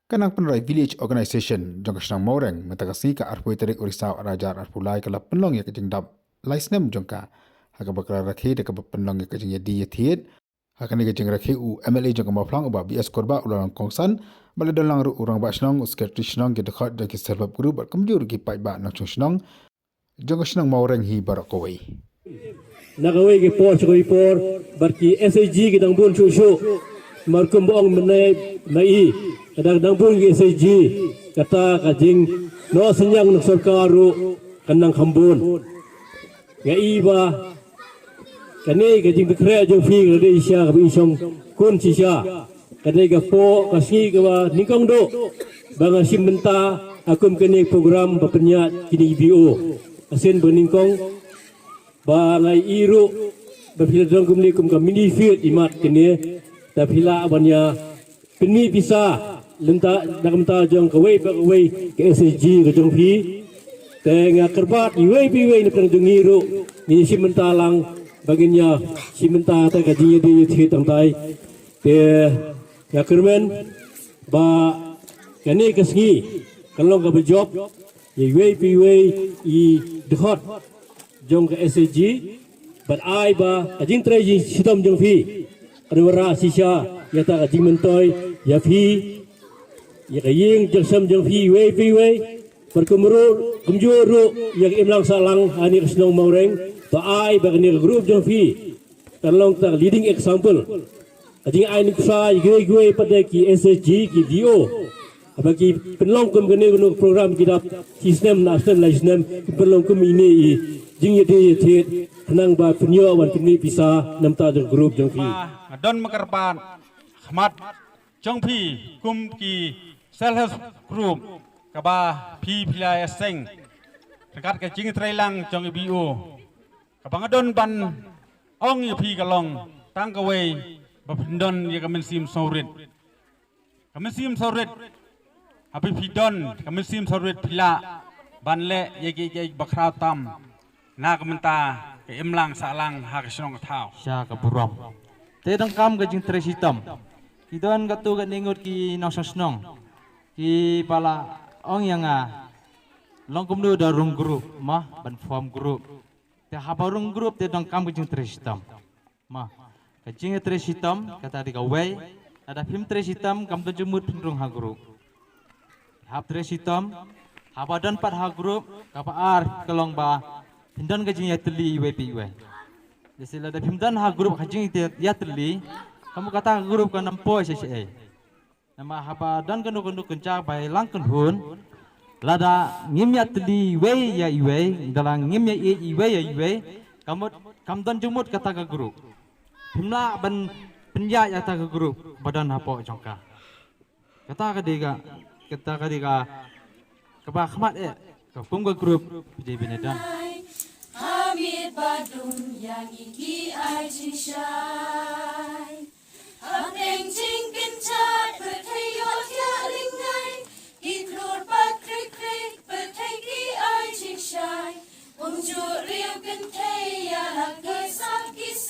Kanang penrai village organization jong kasang moreng metakasi ka arpoi terik urisau rajar arpulai kala penlong ya kejeng dap laisnem jongka haka bakra rakhe de ka penlong ya kejeng ya di thiet haka ni kejeng rakhe u MLA jongka maflang uba BS korba ulang kongsan bala dalang ru urang ba snong secretary snong ke dekhat de ki sebab guru bar kamjur ki pai ba nang snong jong kasang moreng hi barakowai nakawai ke por choi por barki SAG ke dang bun chu chu markum bong menai nai kadang dang bun ke SAG kata kajing no senyang nak sarkaru kanang khambun ya iba kani kajing bekre jo fi ngade isya ka isong kun sisya kani ka po kasni ka ba nikong do banga simenta akum kani program bapenya kini BO asen beningkong ba ngai iru bapila dong kumni kum ka mini field imat kene tapila abanya peni bisa lenta dakamta jong kawai ba kawai ke SG ka jong phi tenga kerbat iwei piwei ni pang jong iru ni simentalang baginya simenta ta kajinya di thitang tai te ya kermen ba kene kasngi kalong ka job iwei piwei I dhot jong ke SG but ai ba ajing treji sitom jong phi kadwara sisya yata ajing mentoy ya phi ya kaying jersam jong phi we phi we perkumuru kumjuru ya imlang salang ani kesnong maureng to ai ba ni group jong phi talong ta leading example ajing ai ni kusai gwe pada ki SG ki DO bagi penlong kum kene program kita sistem nasional sistem penlong kum ini jing yedi thiet nang ba penyo wan kini bisa namta jong group jong phi don makarpan khmat jong phi kum ki self help group kaba phi phila seng dekat ke jing trailang jong BO kabang don ban ong yu phi kalong tang kawe ba phindon ye kamen sim sorit Habis pidon kami sim sorwet pila banle yegi bakrau tam nak menta ke imlang salang hak senong thau sya ka burom te dang kam ga jing tre sitam kidon ga tu ga ningut ki nong snong ki pala ong yang long kumnu da rung group ma ban form group te habarung group te dang kam ga jing tre sitam ma ka jing tre sitam kata di ga wei ada phim tre sitam kam tu jumut rung ha group hap tre sitam habadan pat ha group kapaar kelong ba hindan gajing ya teli iwe pi iwe desila da hindan ha group gajing ya teli kamu kata group kan nampo se nama habadan kanu kenca bai langkan hun lada ngim ya teli iwe ya iwe dalang ngim ya iwe ya iwe kamu kamdan jumut kata ka group himla ban penja ya ta ka group badan hapo jongka kata ka diga kaba khmat ka pungga group jadi benedan Hamid Badun yang iki ai shai Hapeng ching kencat bertayot ya lingai Iklur pat krik krik bertayki ai shai Unjuk riu kentay ya lagi sakis